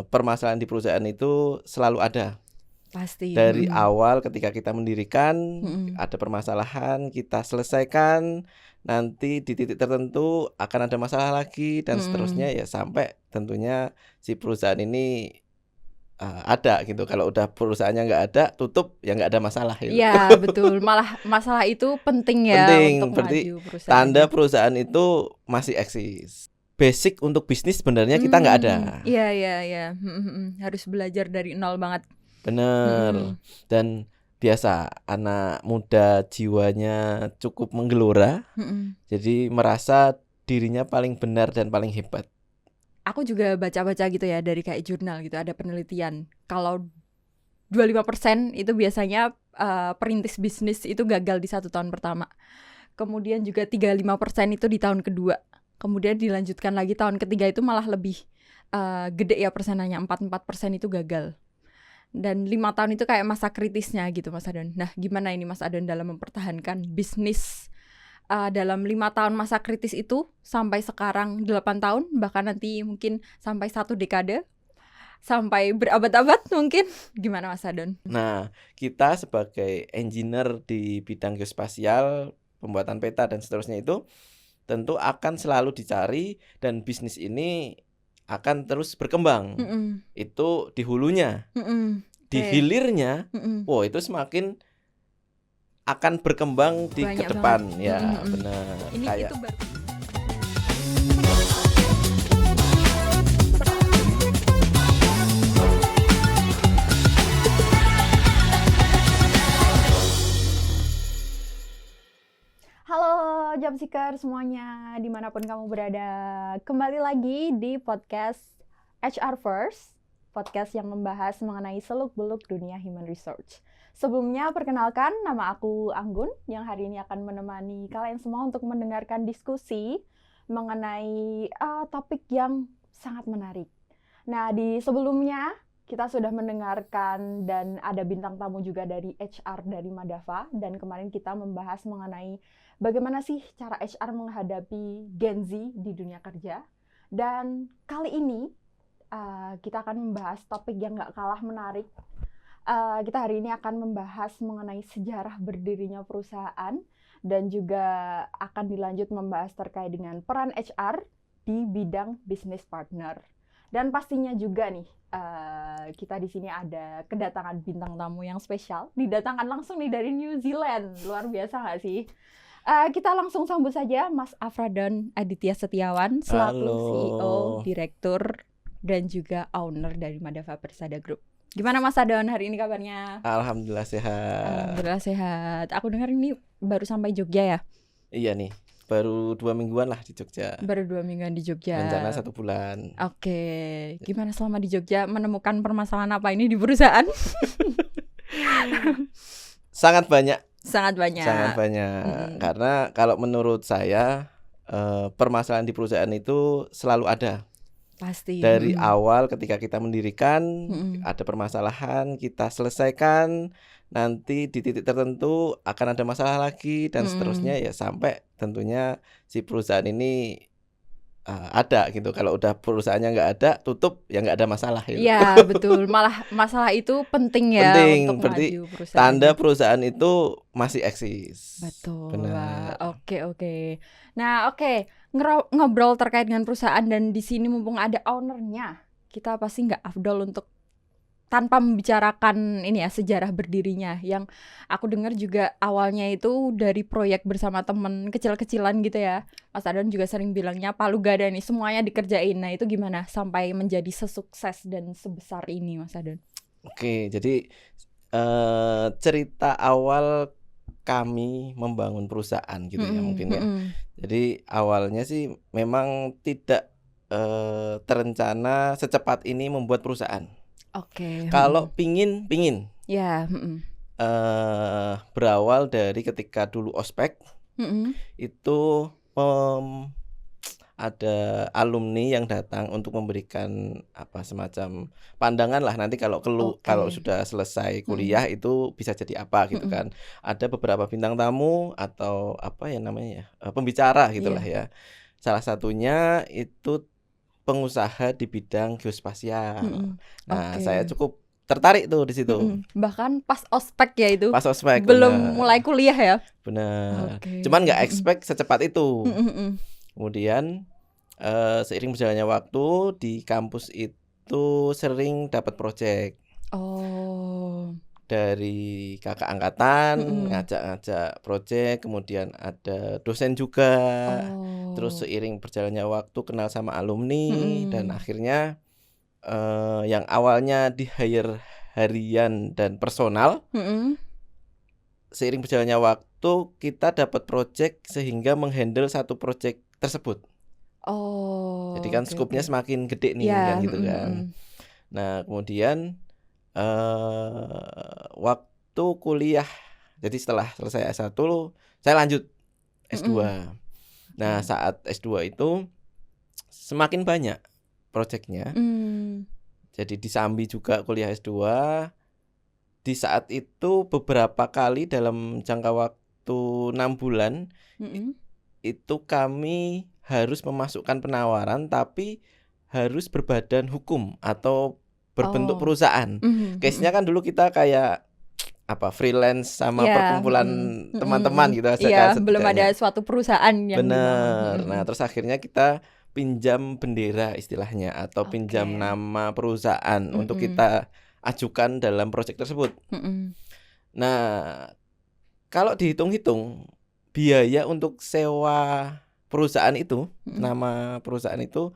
permasalahan di perusahaan itu selalu ada. Pasti. Dari awal ketika kita mendirikan, Mm-mm. ada permasalahan, kita selesaikan, nanti di titik tertentu akan ada masalah lagi dan seterusnya ya sampai tentunya si perusahaan ini ada gitu. Kalau udah perusahaannya nggak ada, tutup ya nggak ada masalah gitu. Iya, betul. Malah masalah itu penting ya Penting, untuk berarti maju perusahaan. tanda perusahaan itu masih eksis. Basic untuk bisnis sebenarnya kita nggak ada. Iya. Harus belajar dari nol banget. Bener. Dan biasa anak muda jiwanya cukup menggelora, jadi merasa dirinya paling benar dan paling hebat. Aku juga baca-baca gitu ya dari kayak jurnal gitu, ada penelitian kalau 25% itu biasanya perintis bisnis itu gagal di 1 tahun pertama. Kemudian juga 35% itu di tahun kedua. Kemudian dilanjutkan lagi tahun ketiga itu malah lebih gede ya persenannya, 44% itu gagal. Dan 5 tahun itu kayak masa kritisnya gitu Mas Adon. Nah gimana ini Mas Adon dalam mempertahankan bisnis dalam 5 tahun masa kritis itu sampai sekarang 8 tahun, bahkan nanti mungkin sampai 1 dekade, sampai berabad-abad mungkin. Gimana Mas Adon? Nah, kita sebagai engineer di bidang geospasial, pembuatan peta dan seterusnya itu tentu akan selalu dicari dan bisnis ini akan terus berkembang. Itu di hulunya. Di hilirnya, wow itu semakin akan berkembang di banyak ke depan banget. ya, benar. Ini Kayak itu baru. Halo Job Seeker semuanya, dimanapun kamu berada. Kembali lagi di podcast HR First, podcast yang membahas mengenai seluk-beluk dunia human resource. Sebelumnya perkenalkan, nama aku Anggun yang hari ini akan menemani kalian semua untuk mendengarkan diskusi mengenai topik yang sangat menarik. Nah, di sebelumnya kita sudah mendengarkan dan ada bintang tamu juga dari HR dari Madava, dan kemarin kita membahas mengenai bagaimana sih cara HR menghadapi Gen Z di dunia kerja. Dan kali ini kita akan membahas topik yang gak kalah menarik. Kita hari ini akan membahas mengenai sejarah berdirinya perusahaan dan juga akan dilanjut membahas terkait dengan peran HR di bidang business partner. Dan pastinya juga nih, kita di sini ada kedatangan bintang tamu yang spesial, didatangkan langsung nih dari New Zealand. Luar biasa nggak sih? Kita langsung sambut saja Mas Afradon Aditya Setiawan selaku CEO, Direktur, dan juga owner dari Madava Persada Group. Gimana Mas Adon hari ini kabarnya? Alhamdulillah sehat. Alhamdulillah sehat. Aku dengar ini baru sampai Jogja ya? Iya nih, baru 2 mingguan lah di Jogja. Baru 2 mingguan di Jogja. Rencana 1 bulan. Oke, gimana selama di Jogja menemukan permasalahan apa ini di perusahaan? Sangat banyak. Karena kalau menurut saya permasalahan di perusahaan itu selalu ada. Pasti. Dari awal ketika kita mendirikan, ada permasalahan, kita selesaikan, nanti di titik tertentu akan ada masalah lagi dan seterusnya ya sampai tentunya si perusahaan ini ada gitu. Kalau udah perusahaannya nggak ada, tutup ya nggak ada masalah gitu. Iya betul, malah masalah itu penting ya. Untuk berarti maju perusahaan. Tanda perusahaan itu masih eksis. Betul. Benar. Oke. Nah ngobrol terkait dengan perusahaan, dan di sini mumpung ada ownernya, kita pasti nggak afdol untuk tanpa membicarakan ini ya, sejarah berdirinya. Yang aku dengar juga awalnya itu dari proyek bersama temen kecil-kecilan gitu ya. Mas Adon juga sering bilangnya palu gada nih, semuanya dikerjain. Nah itu gimana sampai menjadi sesukses dan sebesar ini Mas Adon? Oke, jadi cerita awal kami membangun perusahaan gitu ya mungkin ya. Jadi awalnya sih memang tidak terencana secepat ini membuat perusahaan. Oke. Kalau pingin. Ya. Berawal dari ketika dulu ospek itu ada alumni yang datang untuk memberikan semacam pandangan lah nanti kalau sudah selesai kuliah itu bisa jadi apa gitu kan. Ada beberapa bintang tamu atau pembicara gitulah ya. Salah satunya itu pengusaha di bidang geospasial. Mm-mm. Nah, Oke. saya cukup tertarik tuh di situ. Bahkan pas ospek ya itu. Pas ospek, Belum bener. mulai kuliah ya. Bener. Oke. Cuman nggak expect secepat itu. Mm-mm. Kemudian seiring berjalannya waktu di kampus itu sering dapat proyek Oh. dari kakak angkatan, Mm-mm. ngajak-ngajak proyek, kemudian ada dosen juga. Terus Oh. seiring berjalannya waktu kenal sama alumni dan Mm-mm. akhirnya yang awalnya di hire harian dan personal, Mm-mm. seiring berjalannya waktu kita dapat proyek sehingga menghandle satu proyek tersebut. Oh. Jadi kan Oke, skupnya oke. semakin gede nih Ya. kan gitu kan. Nah, kemudian waktu kuliah, jadi setelah selesai S1 saya lanjut S2. Nah, saat S2 itu semakin banyak proyeknya. Jadi disambi juga kuliah S2. Di saat itu beberapa kali dalam jangka waktu 6 bulan itu kami harus memasukkan penawaran tapi harus berbadan hukum atau berbentuk Oh. perusahaan. Case-nya kan dulu kita kayak freelance sama Ya, perkumpulan teman-teman gitu aja Iya, kan belum ada setidaknya. suatu perusahaan yang Bener. dimana. Nah, terus akhirnya kita pinjam bendera istilahnya atau pinjam Oke. nama perusahaan untuk kita ajukan dalam proyek tersebut. Nah, kalau dihitung-hitung biaya untuk sewa perusahaan itu, nama perusahaan itu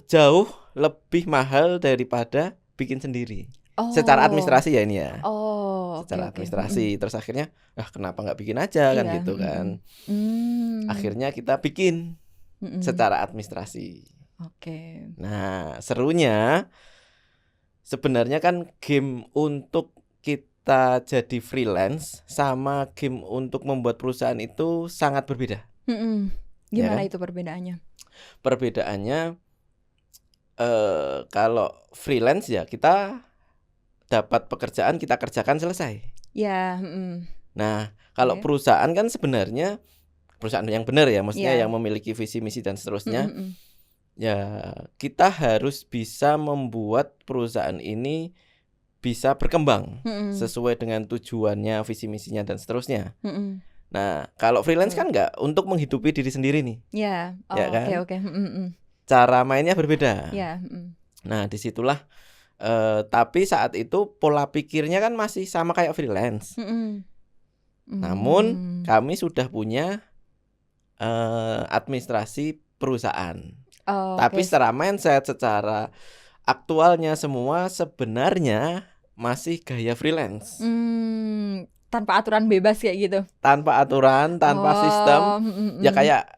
jauh lebih mahal daripada bikin sendiri. Secara administrasi ya ini ya. Secara administrasi. Terus akhirnya, kenapa nggak bikin aja kan gitu kan. Akhirnya kita bikin secara administrasi. Oke. Nah, serunya sebenarnya kan game untuk kita jadi freelance sama game untuk membuat perusahaan itu sangat berbeda. Gimana Ya kan? itu perbedaannya? Perbedaannya kalau freelance ya kita dapat pekerjaan kita kerjakan selesai. Ya. Nah, kalau perusahaan kan sebenarnya perusahaan yang benar ya, maksudnya yang memiliki visi misi dan seterusnya. Ya, kita harus bisa membuat perusahaan ini bisa berkembang sesuai dengan tujuannya, visi misinya dan seterusnya. Nah, kalau freelance kan enggak untuk menghidupi diri sendiri nih. Ya. Ya kan? Oke. Cara mainnya berbeda. Ya. Nah, disitulah tapi saat itu pola pikirnya kan masih sama kayak freelance. Namun kami sudah punya administrasi perusahaan. Tapi secara mindset, secara aktualnya semua sebenarnya masih gaya freelance. Tanpa aturan bebas kayak gitu. Tanpa aturan, tanpa sistem. Ya kayak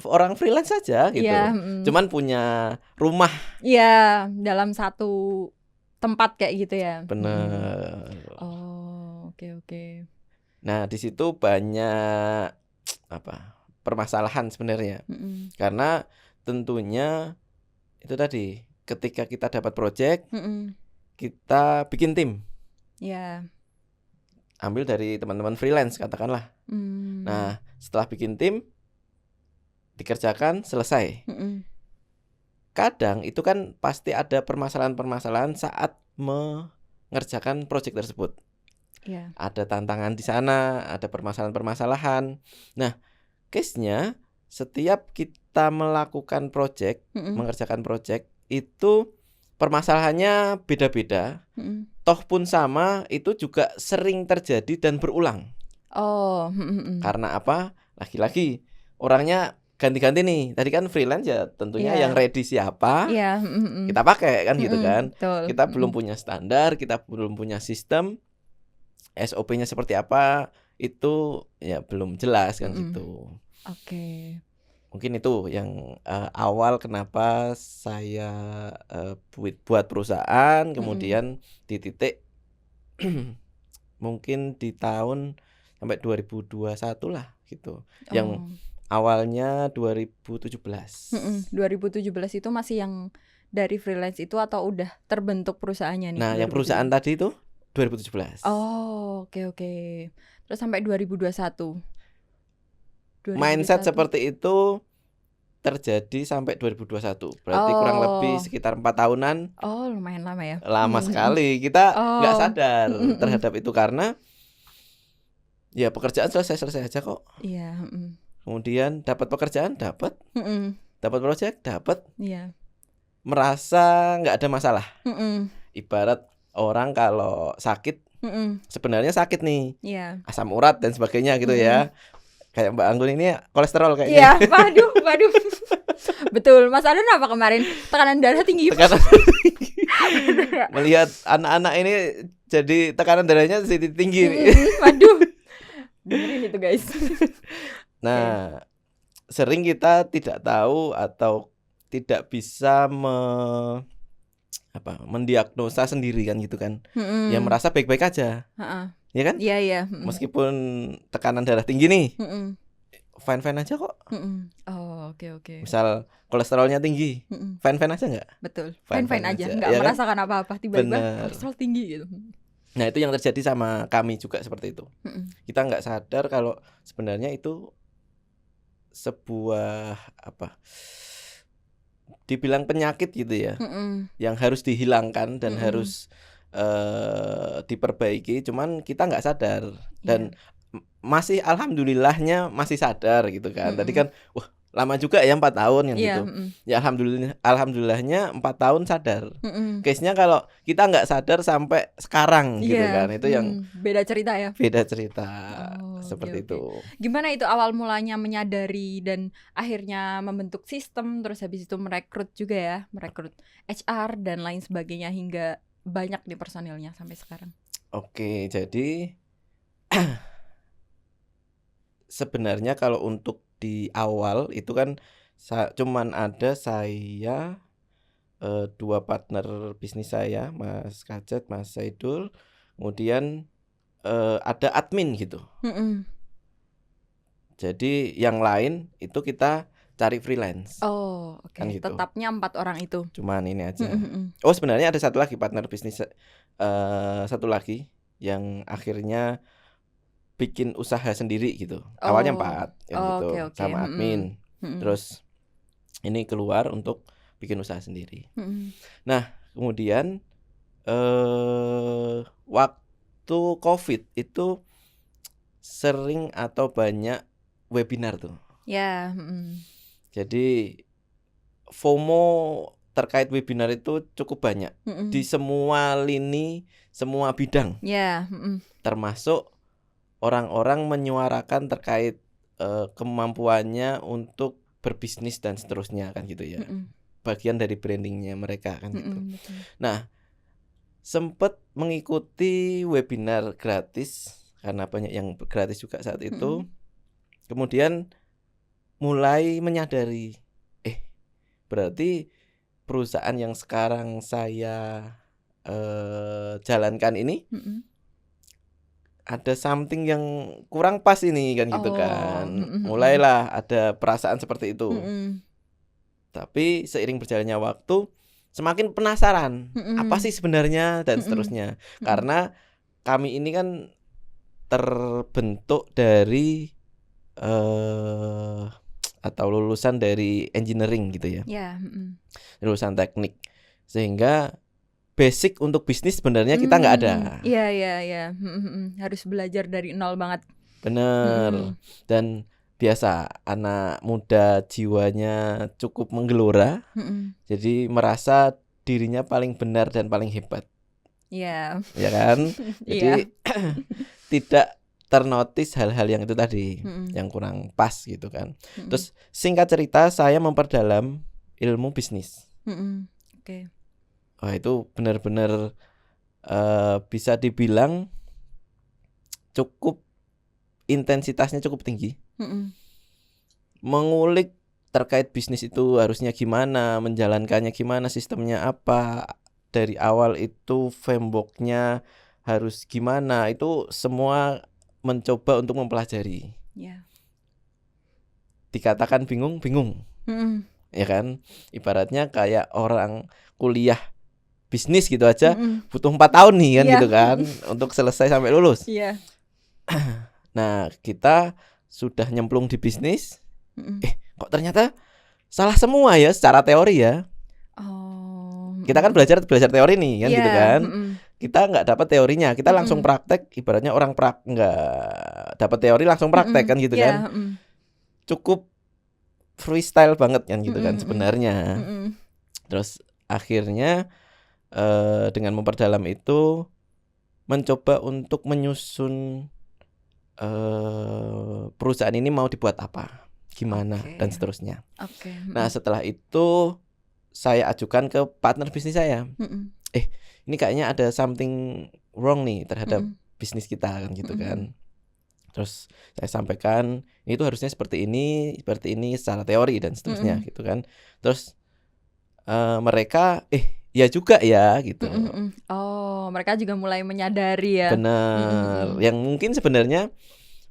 orang freelance saja gitu. Cuman punya rumah. Iya, dalam satu tempat kayak gitu ya. Bener. Oke. Nah, di situ banyak permasalahan sebenarnya. Karena tentunya itu tadi ketika kita dapat project, kita bikin tim. Ya. Ambil dari teman-teman freelance katakanlah. Nah, setelah bikin tim dikerjakan selesai. Kadang itu kan pasti ada permasalahan-permasalahan saat mengerjakan proyek tersebut. Yeah. Ada tantangan di sana, ada permasalahan-permasalahan. Nah, case-nya setiap kita melakukan proyek, mengerjakan proyek itu permasalahannya beda-beda. Toh pun sama, itu juga sering terjadi dan berulang. Karena apa? Lagi-lagi orangnya ganti-ganti nih. Tadi kan freelance ya tentunya yang ready siapa kita pakai kan gitu kan. Kita belum punya standar, kita belum punya sistem, SOP-nya seperti apa itu ya belum jelas kan gitu. Oke. Mungkin itu yang awal kenapa saya buat perusahaan, kemudian di titik mungkin di tahun sampai 2021 lah gitu. Yang awalnya 2017. 2017 itu masih yang dari freelance itu atau udah terbentuk perusahaannya nih? Nah, yang perusahaan tadi itu 2017. Oke. Terus sampai 2021. Mindset seperti itu terjadi sampai 2021. Berarti kurang lebih Oh, sekitar 4 tahunan. oh lumayan lama ya. Lama Mm-mm. sekali. Kita nggak Oh, sadar mm-mm. terhadap itu karena ya pekerjaan selesai aja kok. Iya, Kemudian dapat pekerjaan, dapat mm-mm. proyek, dapat. Iya, Merasa nggak ada masalah. mm-mm. Ibarat orang kalau sakit, Mm-mm. sebenarnya sakit nih, Iya, asam urat dan sebagainya gitu mm-mm. ya. Kayak Mbak Anggun ini kolesterol Iya, kayaknya. waduh. Betul, Mas Alun apa kemarin? Tekanan darah tinggi. Tekanan melihat anak-anak ini jadi tekanan darahnya jadi tinggi nih. Waduh. Dengerin itu guys. Nah, sering kita tidak tahu atau tidak bisa mendiagnosa sendiri kan gitu kan. Ya merasa baik-baik aja. Ya kan? Iya. Meskipun tekanan darah tinggi nih, fine-fine aja kok. Oh, oke. Misal kolesterolnya tinggi, fine-fine aja nggak? Betul. Fine-fine Fine aja, aja, nggak ya kan? merasakan apa-apa tiba-tiba Bener. kolesterol tinggi gitu. Nah itu yang terjadi sama kami juga seperti itu. Kita nggak sadar kalau sebenarnya itu sebuah dibilang penyakit gitu ya, yang harus dihilangkan dan harus diperbaiki. Cuman kita nggak sadar dan masih alhamdulillahnya masih sadar gitu kan. Tadi kan wah lama juga ya 4 tahun kan gitu. Ya alhamdulillahnya 4 tahun sadar. Case-nya kalau kita nggak sadar sampai sekarang gitu kan. Itu yang beda cerita ya. beda cerita. Oke. Seperti itu. Gimana itu awal mulanya menyadari dan akhirnya membentuk sistem, terus habis itu merekrut juga ya, merekrut HR dan lain sebagainya hingga banyak nih personilnya sampai sekarang. Oke, jadi sebenarnya kalau untuk di awal itu kan cuman ada saya, 2 partner bisnis saya, Mas Kacet, Mas Saidul, kemudian ada admin gitu. Jadi yang lain itu kita cari freelance. Oh, oke. Kan gitu. Tetapnya 4 orang itu. Cuman ini aja. Oh sebenarnya ada satu lagi partner bisnis, satu lagi yang akhirnya bikin usaha sendiri gitu. Awalnya 4 kan gitu, oke. sama admin. Terus ini keluar untuk bikin usaha sendiri. Nah kemudian waktu COVID itu sering atau banyak webinar tuh. Ya. Jadi FOMO terkait webinar itu cukup banyak di semua lini, semua bidang. Ya. Termasuk orang-orang menyuarakan terkait kemampuannya untuk berbisnis dan seterusnya kan gitu ya. Bagian dari brandingnya mereka kan gitu. Betul. Nah, sempat mengikuti webinar gratis karena banyak yang gratis juga saat itu. Kemudian mulai menyadari, berarti perusahaan yang sekarang saya jalankan ini ada something yang kurang pas ini kan gitu kan. Mulailah ada perasaan seperti itu. Tapi seiring berjalannya waktu semakin penasaran apa sih sebenarnya dan seterusnya. Karena kami ini kan terbentuk dari atau lulusan dari engineering gitu ya. Ya. Lulusan teknik. Sehingga basic untuk bisnis sebenarnya kita nggak ada. Iya. Harus belajar dari nol banget. Bener. Dan biasa anak muda jiwanya cukup menggelora. Jadi merasa dirinya paling benar dan paling hebat. Iya. Ya kan? Jadi tidak ternotis hal-hal yang itu tadi, yang kurang pas gitu kan. Terus singkat cerita saya memperdalam ilmu bisnis. Oke. Wah itu benar-benar bisa dibilang cukup intensitasnya cukup tinggi. Mengulik terkait bisnis itu harusnya gimana, menjalankannya gimana, sistemnya apa, dari awal itu frameworknya harus gimana, itu semua mencoba untuk mempelajari. Dikatakan bingung, ya kan? Ibaratnya kayak orang kuliah bisnis gitu aja butuh 4 tahun nih kan gitu kan untuk selesai sampai lulus. Nah kita sudah nyemplung di bisnis, kok ternyata salah semua ya secara teori ya. Oh. Kita kan belajar teori nih kan gitu Iya, kan. Kita nggak dapat teorinya, kita langsung Mm-mm. praktek. Ibaratnya orang nggak dapat teori langsung praktek kan gitu Iya, kan. Cukup freestyle banget kan gitu kan sebenarnya. Terus akhirnya dengan memperdalam itu mencoba untuk menyusun perusahaan ini mau dibuat apa, gimana Oke. dan seterusnya. Oke. Nah setelah itu saya ajukan ke partner bisnis saya. Ini kayaknya ada something wrong nih terhadap bisnis kita kan gitu kan. Terus saya sampaikan itu harusnya seperti ini secara teori dan seterusnya gitu kan. Terus mereka ya juga ya gitu. Oh, mereka juga mulai menyadari ya. Benar. Yang mungkin sebenarnya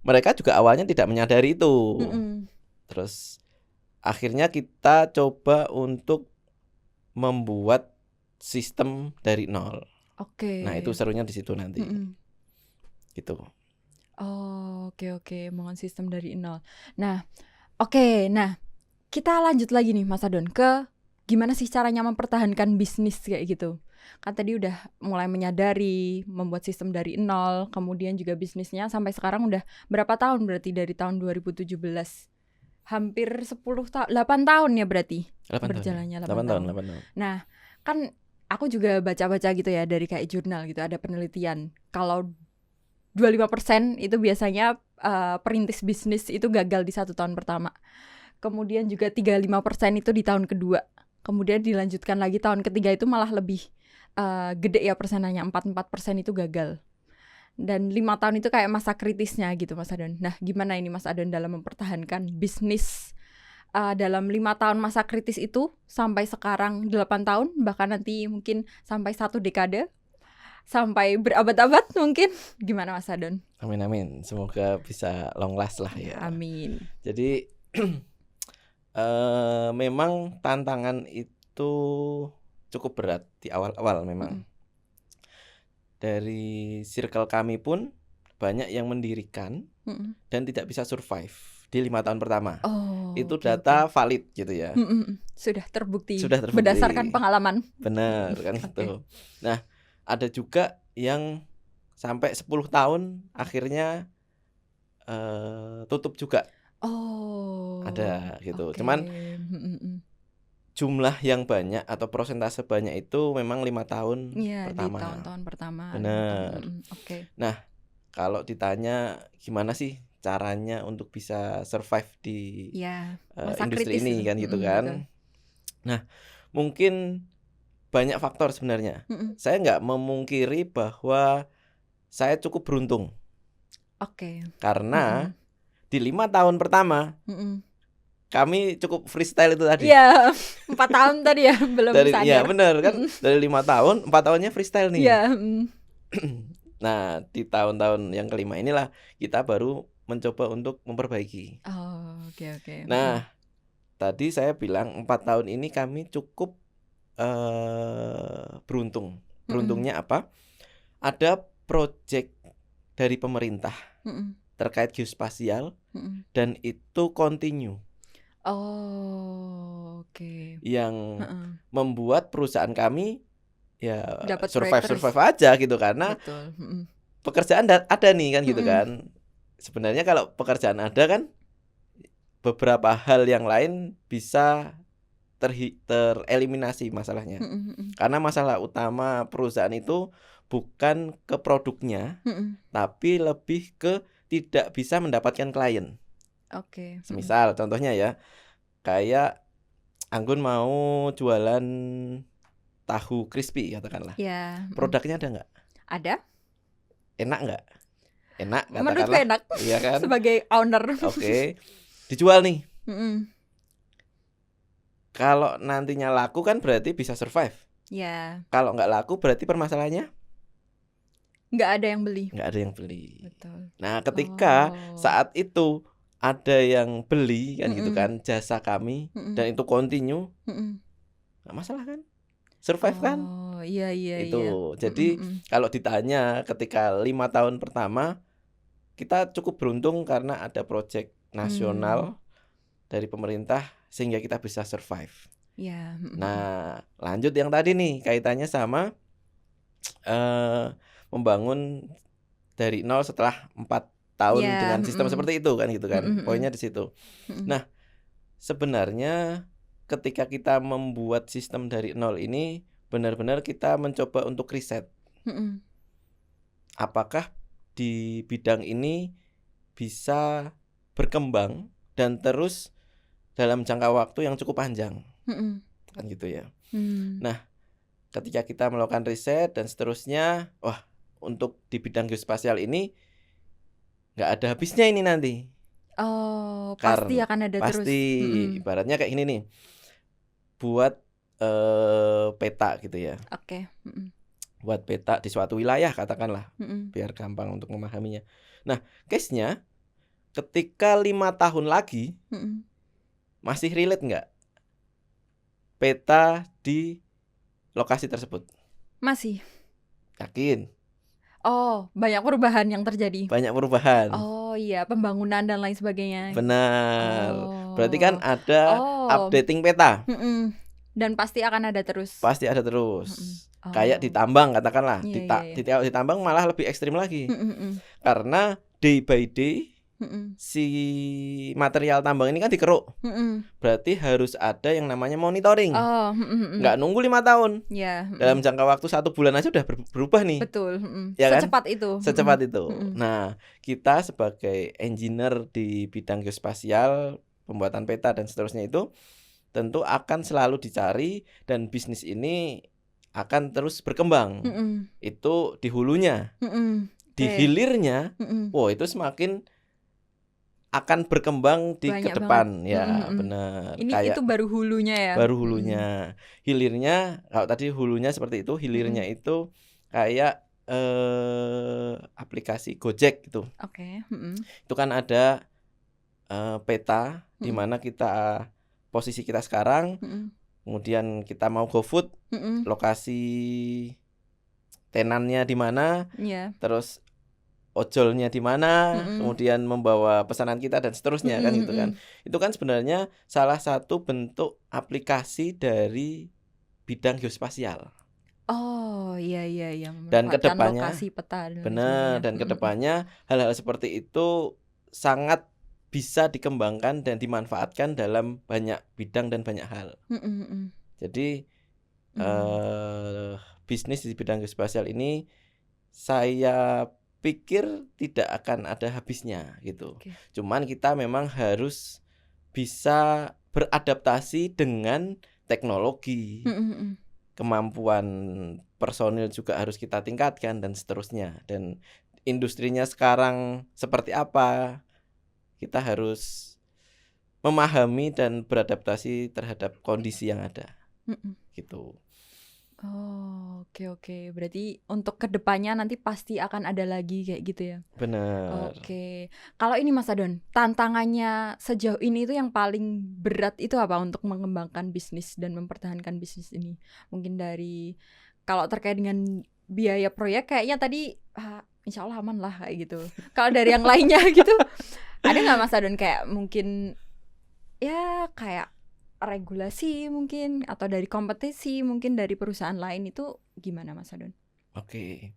mereka juga awalnya tidak menyadari itu. Terus akhirnya kita coba untuk membuat sistem dari nol. Oke. Nah, itu serunya di situ nanti. Gitu. Oh, oke, membangun sistem dari nol. Nah, oke. Nah, kita lanjut lagi nih Mas Adon ke gimana sih caranya mempertahankan bisnis kayak gitu. Kan tadi udah mulai menyadari, membuat sistem dari nol, kemudian juga bisnisnya sampai sekarang udah berapa tahun berarti dari tahun 2017? Hampir 8 tahun ya berarti 8 berjalannya tahun. 8 tahun. Nah, kan aku juga baca-baca gitu ya dari kayak jurnal gitu, ada penelitian kalau 25% itu biasanya perintis bisnis itu gagal di 1 tahun pertama. Kemudian juga 35% itu di tahun kedua. Kemudian dilanjutkan lagi tahun ketiga itu malah lebih gede ya persenanya, 44% itu gagal. Dan 5 tahun itu kayak masa kritisnya gitu Mas Adon. Nah gimana ini Mas Adon dalam mempertahankan bisnis dalam 5 tahun masa kritis itu sampai sekarang 8 tahun, bahkan nanti mungkin sampai 1 dekade, sampai berabad-abad mungkin. Gimana Mas Adon? Amin. Semoga bisa long last lah ya. Amin. Jadi memang tantangan itu cukup berat di awal-awal memang. Dari circle kami pun banyak yang mendirikan dan tidak bisa survive di 5 tahun pertama. Itu data valid gitu ya. Sudah terbukti berdasarkan berdasarkan pengalaman. Benar kan gitu. Nah, ada juga yang sampai 10 tahun akhirnya tutup juga. Ada gitu. Cuman jumlah yang banyak atau persentase banyak itu memang 5 tahun pertama. Di tahun-tahun pertama. Benar. Nah, kalau ditanya gimana sih caranya untuk bisa survive di industri ini kan gitu kan. Betul. Nah, mungkin banyak faktor sebenarnya. Saya nggak memungkiri bahwa saya cukup beruntung. Karena di 5 tahun pertama kami cukup freestyle itu tadi. Iya, 4 tahun tadi ya belum sadar. Iya benar kan. Dari 5 tahun, 4 tahunnya freestyle nih. Iya. Nah di tahun-tahun yang kelima inilah kita baru mencoba untuk memperbaiki. Oke. Nah tadi saya bilang 4 tahun ini kami cukup beruntung. Beruntungnya apa? Ada proyek dari pemerintah terkait geospasial dan itu continue. Yang membuat perusahaan kami ya dapat survive aja gitu karena pekerjaan ada nih kan gitu kan. Sebenarnya kalau pekerjaan ada kan beberapa hal yang lain bisa tereliminasi masalahnya. Karena masalah utama perusahaan itu bukan ke produknya, tapi lebih ke tidak bisa mendapatkan klien. Semisal contohnya ya, kayak Anggun mau jualan tahu crispy katakanlah. Produknya ada nggak? Ada. Enak nggak? Enak katakanlah. Menurutku enak. Iya kan? Sebagai owner. Oke. Dijual nih. Kalau nantinya laku kan berarti bisa survive. Kalau nggak laku berarti permasalahannya nggak ada yang beli. Betul. Nah ketika saat itu ada yang beli kan gitu kan jasa kami dan itu continue, nggak masalah kan, survive kan? Iya. Itu jadi kalau ditanya ketika 5 tahun pertama kita cukup beruntung karena ada proyek nasional dari pemerintah sehingga kita bisa survive. Ya. Nah, lanjut yang tadi nih kaitannya sama membangun dari nol setelah 4 tahun Ya, dengan sistem seperti itu kan gitu kan. Poinnya di situ. Mm-mm. Nah, sebenarnya ketika kita membuat sistem dari nol ini benar-benar kita mencoba untuk riset. Mm-mm. Apakah di bidang ini bisa berkembang dan terus dalam jangka waktu yang cukup panjang. Mm-mm. Kan gitu ya. Mm. Nah, ketika kita melakukan riset dan seterusnya, wah, untuk di bidang geospasial ini nggak ada habisnya ini nanti. Oh, pasti akan ada terus. Pasti Mm-mm. ibaratnya kayak gini nih. Buat peta gitu ya. Oke. Mm-mm. Buat peta di suatu wilayah katakanlah, Mm-mm. biar gampang untuk memahaminya. Nah, case-nya ketika 5 tahun lagi Mm-mm. masih relate nggak peta di lokasi tersebut? Masih. Yakin? Oh, banyak perubahan yang terjadi. Banyak perubahan. Oh iya, pembangunan dan lain sebagainya. Benar. Oh. Berarti kan ada updating peta. Mm-mm. Dan pasti akan ada terus. Pasti ada terus. Oh. Kayak ditambang katakanlah. Iya. Ditambang malah lebih ekstrim lagi. Mm-mm. Karena day by day si material tambang ini kan dikeruk. Berarti harus ada yang namanya monitoring. Nggak nunggu 5 tahun. Yeah. Dalam jangka waktu 1 bulan aja udah berubah nih. Betul. Ya Secepat kan? itu. Secepat itu. Nah, kita sebagai engineer di bidang geospasial, pembuatan peta dan seterusnya itu tentu akan selalu dicari dan bisnis ini akan terus berkembang. Itu di hulunya. Di hilirnya, wow, itu semakin akan berkembang di ke depan ya, benar. Ini kayak itu baru hulunya ya. Baru hulunya. Hilirnya, kalau tadi hulunya seperti itu, hilirnya itu kayak aplikasi Gojek gitu. Oke. Itu kan ada peta di mana kita posisi kita sekarang, kemudian kita mau GoFood, lokasi tenannya di mana, terus ojolnya di mana, kemudian membawa pesanan kita dan seterusnya kan gitu kan. Itu kan sebenarnya salah satu bentuk aplikasi dari bidang geospasial. Oh iya. Dan kedepannya lokasi peta benar, dan kedepannya hal-hal seperti itu sangat bisa dikembangkan dan dimanfaatkan dalam banyak bidang dan banyak hal. Jadi bisnis di bidang geospasial ini saya pikir tidak akan ada habisnya gitu. Cuman kita memang harus bisa beradaptasi dengan teknologi. Kemampuan personil juga harus kita tingkatkan dan seterusnya. Dan industrinya sekarang seperti apa, kita harus memahami dan beradaptasi terhadap kondisi yang ada. Gitu. Oh, oke. Berarti untuk kedepannya nanti pasti akan ada lagi kayak gitu ya? Benar. Oke. Kalau ini Mas Adon, tantangannya sejauh ini itu yang paling berat itu apa untuk mengembangkan bisnis dan mempertahankan bisnis ini? Mungkin dari, kalau terkait dengan biaya proyek kayaknya tadi insya Allah aman lah kayak gitu. Kalau dari yang lainnya gitu, ada nggak Mas Adon kayak mungkin ya kayak regulasi mungkin, atau dari kompetisi mungkin dari perusahaan lain, itu gimana Mas Adon? Oke.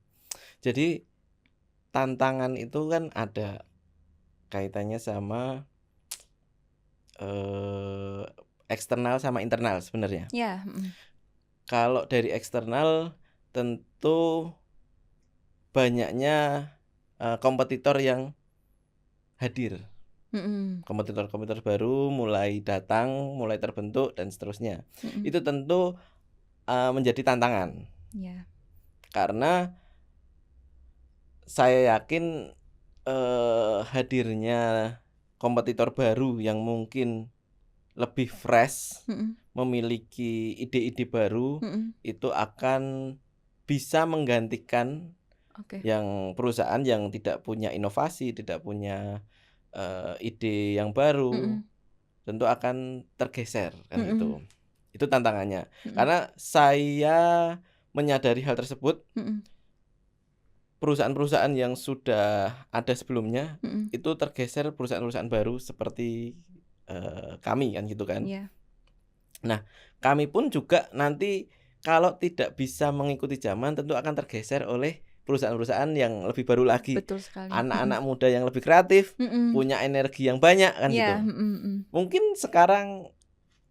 Jadi tantangan itu kan ada kaitannya sama eksternal sama internal sebenarnya. Ya. Kalau dari eksternal tentu banyaknya kompetitor yang hadir. Kompetitor-kompetitor baru mulai datang, mulai terbentuk dan seterusnya. Itu tentu menjadi tantangan. Karena saya yakin hadirnya kompetitor baru yang mungkin lebih fresh, memiliki ide-ide baru, itu akan bisa menggantikan yang perusahaan yang tidak punya inovasi, tidak punya ide yang baru, tentu akan tergeser kan gitu. Itu tantangannya. Karena saya menyadari hal tersebut. Perusahaan-perusahaan yang sudah ada sebelumnya itu tergeser perusahaan-perusahaan baru seperti kami kan gitu kan. Iya. Nah, kami pun juga nanti kalau tidak bisa mengikuti zaman tentu akan tergeser oleh perusahaan-perusahaan yang lebih baru lagi. Betul sekali. Anak-anak muda yang lebih kreatif, Mm-mm. punya energi yang banyak kan gitu. Iya, Mungkin sekarang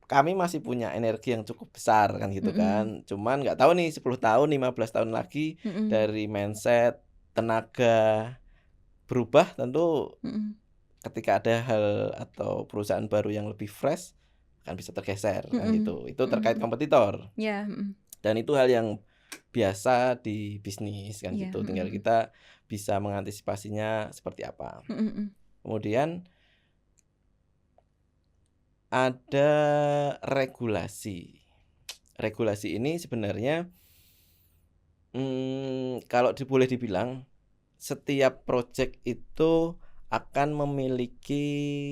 kami masih punya energi yang cukup besar kan gitu kan. Cuman nggak tahu nih 10 tahun, 15 tahun lagi dari mindset, tenaga berubah tentu ketika ada hal atau perusahaan baru yang lebih fresh akan bisa tergeser kan gitu. Itu terkait kompetitor. Iya. Dan itu hal yang biasa di bisnis kan Iya, gitu. Tinggal kita bisa mengantisipasinya seperti apa. Kemudian ada regulasi. Regulasi ini sebenarnya kalau boleh dibilang setiap project itu akan memiliki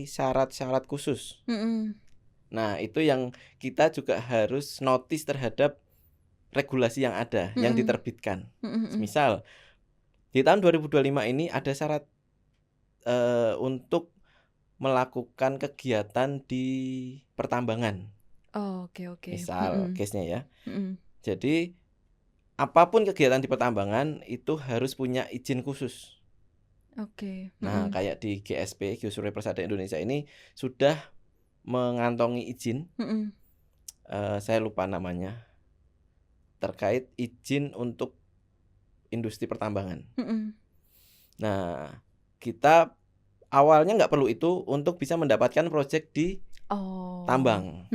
syarat-syarat khusus. Nah, itu yang kita juga harus notice terhadap regulasi yang ada, yang diterbitkan. Misal di tahun 2025 ini ada syarat untuk melakukan kegiatan di pertambangan. Oh, oke. Misal case-nya ya. Jadi apapun kegiatan di pertambangan itu harus punya izin khusus. Oke. Nah, kayak di GSP, Geosurvey Persada Indonesia ini sudah mengantongi izin. Saya lupa namanya. Terkait izin untuk industri pertambangan. Nah, kita awalnya nggak perlu itu untuk bisa mendapatkan proyek di tambang.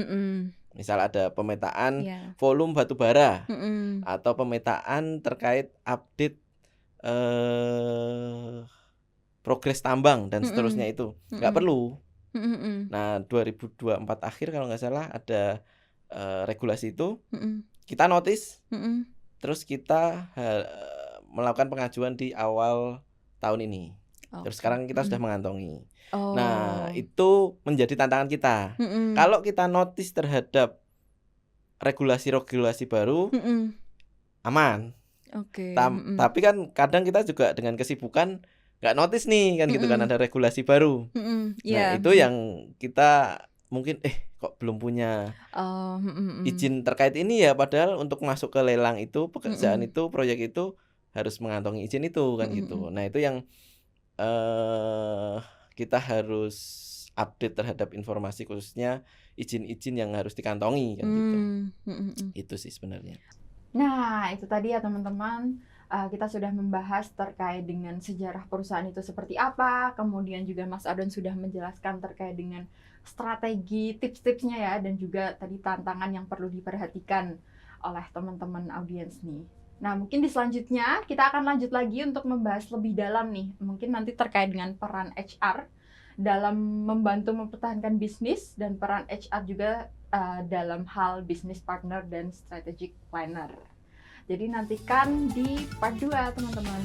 Misal ada pemetaan volume batu bara atau pemetaan terkait update progres tambang dan seterusnya itu nggak perlu. Nah 2024 akhir kalau nggak salah ada regulasi itu, kita notice, terus kita melakukan pengajuan di awal tahun ini. Terus sekarang kita sudah mengantongi. Nah itu menjadi tantangan kita. Kalau kita notice terhadap regulasi baru, aman. Tapi kan kadang kita juga dengan kesibukan nggak notice nih kan gitu kan ada regulasi baru. Nah itu yang kita mungkin kok belum punya izin terkait ini ya, padahal untuk masuk ke lelang itu, pekerjaan itu, proyek itu harus mengantongi izin itu kan gitu. Nah itu yang kita harus update terhadap informasi, khususnya izin-izin yang harus dikantongi kan gitu. Itu sih sebenarnya. Nah itu tadi ya teman-teman, kita sudah membahas terkait dengan sejarah perusahaan itu seperti apa, kemudian juga Mas Adon sudah menjelaskan terkait dengan strategi, tips-tipsnya ya, dan juga tadi tantangan yang perlu diperhatikan oleh teman-teman audiens nih. Nah mungkin di selanjutnya kita akan lanjut lagi untuk membahas lebih dalam nih, mungkin nanti terkait dengan peran HR dalam membantu mempertahankan bisnis, dan peran HR juga dalam hal business partner dan strategic planner. Jadi nantikan di part 2 teman-teman.